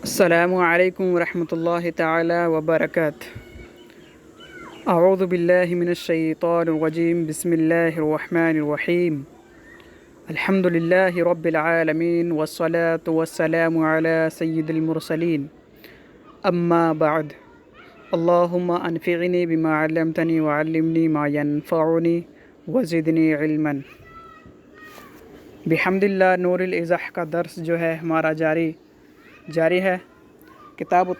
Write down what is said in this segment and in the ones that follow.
अस्सलामु अलैकुम वरहमतुल्लाहि ताला वबरकातुहू। अऊज़ु बिल्लाहि मिनश्शैतानिर रजीम। बिस्मिल्लाहिर रहमानिर रहीम। अल्हम्दुलिल्लाहि रब्बिल आलमीन वस्सलातु वस्सलामु अला सय्यिदिल मुरसलीन। अम्मा बाद। अल्लाहुम्मा अनफ़िअनी बिमा अल्लमतनी व अल्लिमनी मा यनफ़अनी वज़िदनी इल्मन। बिहम्दिल्लाह नूरुल इज़ाह का दर्स जो है हमारा जारी है। किताब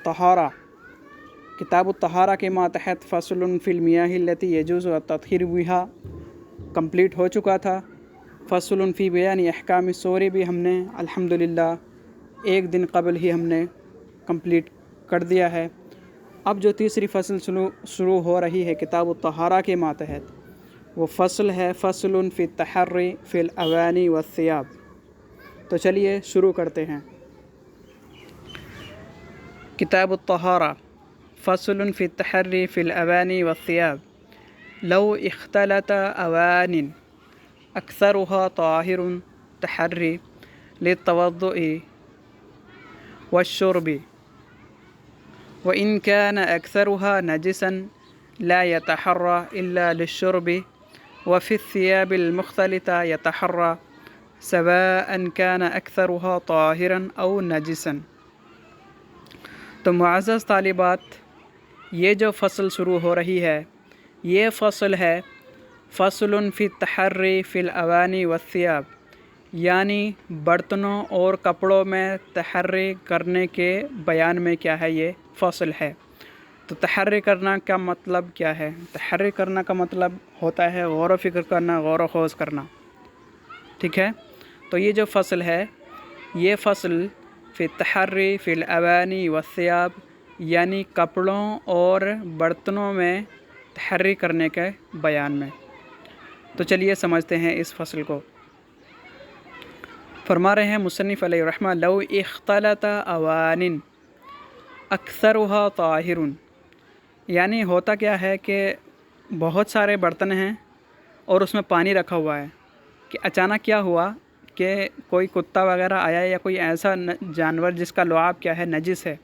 तहारा के मातहत फ़स्लुन फ़िल मियाहिल्लती यजूज़ु अत-तत्हीर बिहा कंप्लीट हो चुका था। फ़स्लुन फ़ी बयानी अहकाम सूरी भी हमने अल्हम्दुलिल्लाह एक दिन कबल ही हमने कंप्लीट कर दिया है। अब जो तीसरी फ़सल शुरू हो रही है किताब तहारा के मातहत, वो फ़सल है फ़स्लुन फ़ी तहर्री फ़िल अवानी व सियाब। तो चलिए शुरू करते हैं। किताब तहारा फ़स्लुन फ़ी तहर्री फ़िल अवानी व सियाब। लौ इख्तलत अवानिन अक्सरुहा ताहिरुन तहर्री लित्तवद्दुइ वश्शुर्बी व इन कान अक्सरुहा नजिसन ला यतहर्रा इल्ला लिश्शुर्बी व फ़ी सियाबिल मुख्तलिता यतहर्रा सवाअन कान अक्सरुहा ताहिरन औ नजिसन। तो मुअज़्ज़ज़ तालिबात, ये जो फ़सल शुरू हो रही है ये फ़सल है फ़स्लुन फ़ी तहर्री फ़िल अवानी व सियाब, यानी बर्तनों और कपड़ों में तहर्री करने के बयान में क्या है ये फ़सल है। तो तहर्री करना का मतलब क्या है? तहर्री करना का मतलब होता है गौर व फ़िक्र करना, गौर व ख़ौज़ करना। ठीक है। तो ये जो फ़सल है ये फ़सल फ़ी तहर्री फ़िल अवानी व सियाब, यानी कपड़ों और बर्तनों में तहर्री करने के बयान में। तो चलिए समझते हैं इस फ़सल को। फरमा रहे हैं मुसन्निफ़ अलैहि रहमा, लौ इख्तलत अवानिन अक्सरुहा ताहिरुन, यानी होता क्या है कि बहुत सारे बर्तन हैं और उसमें पानी रखा हुआ है कि अचानक क्या हुआ कि कोई कुत्ता वगैरह आया या कोई ऐसा जानवर जिसका लुआब क्या है नजिस है,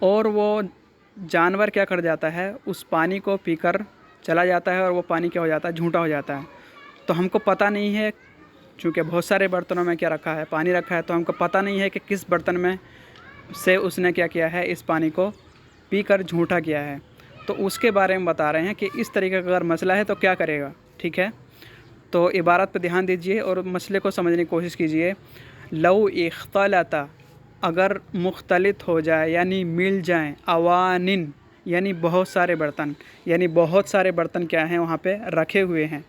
और वो जानवर क्या कर जाता है उस पानी को पीकर चला जाता है और वो पानी क्या हो जाता है, झूठा हो जाता है। तो हमको पता नहीं है, चूँकि बहुत सारे बर्तनों में क्या रखा है, पानी रखा है, तो हमको पता नहीं है कि किस बर्तन में से उसने क्या किया है, इस पानी को पीकर झूठा किया है। तो उसके बारे में बता रहे हैं कि इस तरीके का अगर मसला है तो क्या करेगा। ठीक है। तो इबारत पर ध्यान दीजिए और मसले को समझने की कोशिश कीजिए। लौ इख्तलता, अगर मुख्तलित हो जाए यानी मिल जाएं, अवानिन यानी बहुत सारे बर्तन, यानी बहुत सारे बर्तन क्या हैं वहाँ पे रखे हुए हैं।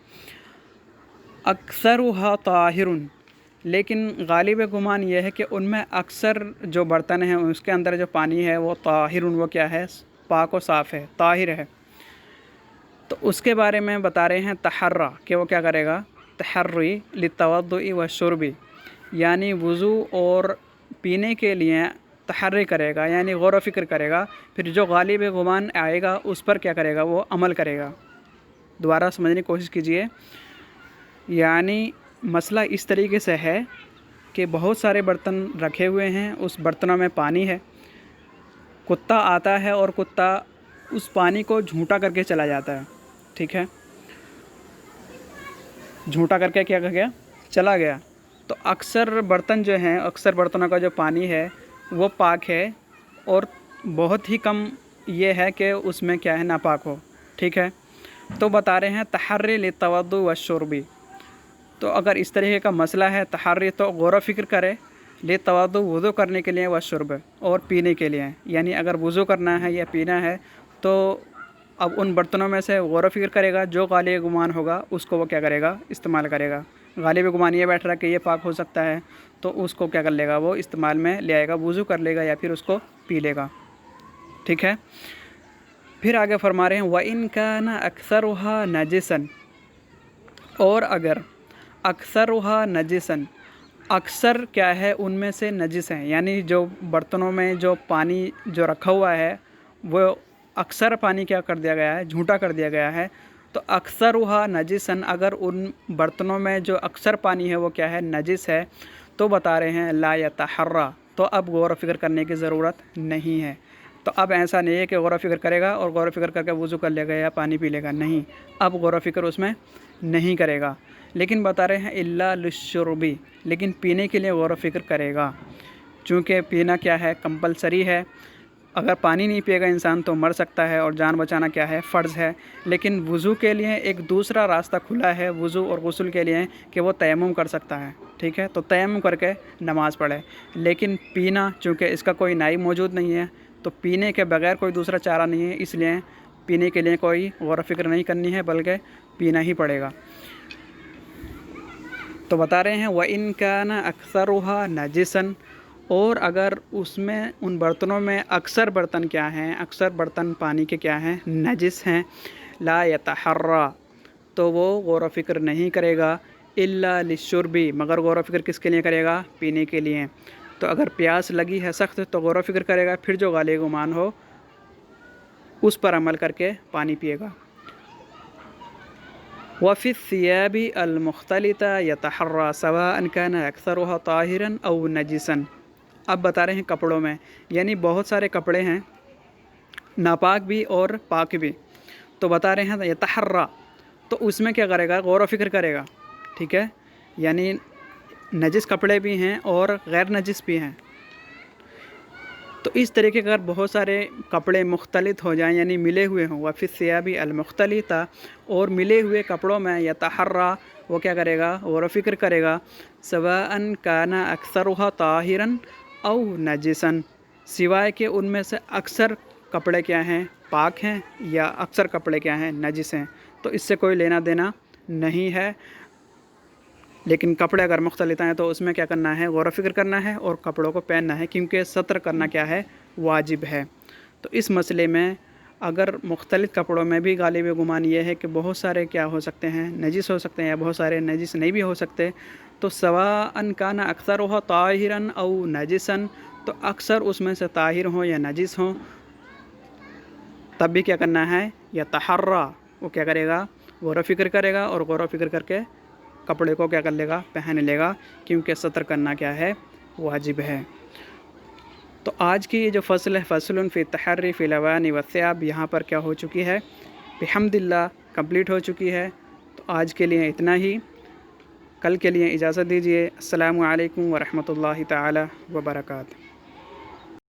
अक्सरुहा ताहिरुन, लेकिन गालिब गुमान यह है कि उनमें अक्सर जो बर्तन हैं उसके अंदर जो पानी है वो ताहिरुन, वो क्या है, पाक व साफ़ है, ताहिर है। तो उसके बारे में बता रहे हैं तहर्रा, कि वो क्या करेगा, तहर्री लित्तवद्दुइ व शुर्बी, यानी वज़ू और पीने के लिए तहर्री करेगा, यानी गौर व फ़िक्र करेगा। फिर जो गालिब गुमान आएगा उस पर क्या करेगा, वो अमल करेगा। दोबारा समझने की कोशिश कीजिए। यानी मसला इस तरीके से है कि बहुत सारे बर्तन रखे हुए हैं, उस बर्तनों में पानी है, कुत्ता आता है और कुत्ता उस पानी को झूठा करके चला जाता है। ठीक है। झूठा करके क्या कर गया, चला गया। तो अक्सर बर्तन जो हैं, अक्सर बर्तनों का जो पानी है वो पाक है, और बहुत ही कम ये है कि उसमें क्या है, नापाक हो। ठीक है। तो बता रहे हैं तहर्री लित्तवद्दु व शुर्बी। तो अगर इस तरीके का मसला है तहर्री, तो गौर व फ़िक्र करे, लित्तवद्दु वज़ू करने के लिए, व शुर्ब और पीने के लिए, यानी अगर वज़ू करना है या पीना है तो अब उन बर्तनों में से गौर व फ़िक्र करेगा, जो गालिब गुमान होगा उसको वो क्या करेगा, इस्तेमाल करेगा। गालिब गुमान ये बैठ रहा है कि ये पाक हो सकता है, तो उसको क्या कर लेगा, वो इस्तेमाल में ले आएगा, वज़ू कर लेगा या फिर उसको पी लेगा। ठीक है। फिर आगे फरमा रहे हैं व इन कान अक्सरुहा नजिसन, और अगर अक्सरुहा नजिसन, अक्सर क्या है उनमें से नजिस हैं, यानी जो बर्तनों में जो पानी जो रखा हुआ है वो अक्सर पानी क्या कर दिया गया है, झूठा कर दिया गया है। तो अक्सरुहा नजिसन, अगर उन बर्तनों में जो अक्सर पानी है वो क्या है, नजिस है, तो बता रहे हैं ला यतहर्रा, تو اب غور و فکر کرنے کی ضرورت نہیں ہے۔ تو اب ایسا نہیں ہے کہ غور و فکر کرے گا اور غور و فکر کر کے وضو کر لے گا یا پانی پی لے گا، نہیں، اب غور و فکر اس میں نہیں کرے گا۔ لیکن بتا رہے ہیں الا للشربی، لیکن پینے کے لیے غور و فکر کرے گا، چونکہ پینا کیا ہے، کمپلسری ہے۔ اگر پانی نہیں پیے گا انسان تو مر سکتا ہے، اور جان بچانا کیا ہے، فرض ہے۔ لیکن وضو کے لیے ایک دوسرا راستہ کھلا ہے وضو اور غسل کے لیے، کہ وہ تیمم کر سکتا ہے، ٹھیک ہے، تو تیمم کر کے نماز پڑھے۔ لیکن پینا، چونکہ اس کا کوئی نائی موجود نہیں ہے، تو پینے کے بغیر کوئی دوسرا چارہ نہیں ہے، اس لیے پینے کے لیے کوئی غور و فکر نہیں کرنی ہے، بلکہ پینا ہی پڑے گا۔ تو بتا رہے ہیں وَإِن كَانَ أَكْثَرُهَا نَجِسًا، اور اگر اس میں ان برتنوں میں اکثر برتن کیا ہیں، اکثر برتن پانی کے کیا ہیں، نجس ہیں، لا يتحرى، تو وہ غور و فکر نہیں کرے گا، الا للشرب، مگر غور و فکر کس کے لیے کرے گا، پینے کے لیے۔ تو اگر پیاس لگی ہے سخت تو غور و فکر کرے گا، پھر جو غالب گمان ہو اس پر عمل کر کے پانی پیے گا۔ وفي الثياب المختلطة يتحرى سواء كان أكثرها طاهرا أو نجسا، اب بتا رہے ہیں کپڑوں میں، یعنی بہت سارے کپڑے ہیں، ناپاک بھی اور پاک بھی، تو بتا رہے ہیں یتحرى، تو اس میں کیا کرے گا، غور و فکر کرے گا، ٹھیک ہے، یعنی نجس کپڑے بھی ہیں اور غیر نجس بھی ہیں۔ تو اس طریقے کا اگر بہت سارے کپڑے مختلط ہو جائیں، یعنی ملے ہوئے ہوں، وفی الثیاب المختلطہ، اور ملے ہوئے کپڑوں میں یتحرى، وہ کیا کرے گا، غور و فکر کرے گا، سواء کان اکثرها طاہرا او نجسا، سوائے کہ ان میں سے اکثر کپڑے کیا ہیں، پاک ہیں، یا اکثر کپڑے کیا ہیں، نجس ہیں، تو اس سے کوئی لینا دینا نہیں ہے۔ لیکن کپڑے اگر مختلط ہیں تو اس میں کیا کرنا ہے، غور و فکر کرنا ہے اور کپڑوں کو پہننا ہے، کیونکہ ستر کرنا کیا ہے، واجب ہے۔ تو اس مسئلے میں اگر مختلف کپڑوں میں بھی غالب گمان یہ ہے کہ بہت سارے کیا ہو سکتے ہیں، نجس ہو سکتے ہیں، یا بہت سارے نجس نہیں بھی ہو سکتے، تو سواء کان اکثرها طاہرا او نجسا، تو اکثر اس میں سے طاہر ہوں یا نجس ہوں، تب بھی کیا کرنا ہے، یتحرى، وہ کیا کرے گا، غور و فکر کرے گا، اور غور و فکر کر کے کپڑے کو کیا کر لے گا، پہن لے گا، کیونکہ ستر کرنا کیا ہے، واجب ہے۔ تو آج کی یہ جو فصل ہے، فصل فی التحری فی الاوانی والثیاب، یہاں پر کیا ہو چکی ہے، بحمد اللہ کمپلیٹ ہو چکی ہے۔ تو آج کے لیے اتنا ہی، کل کے لیے اجازت دیجیے۔ السلام علیکم ورحمۃ اللہ تعالی وبرکاتہ۔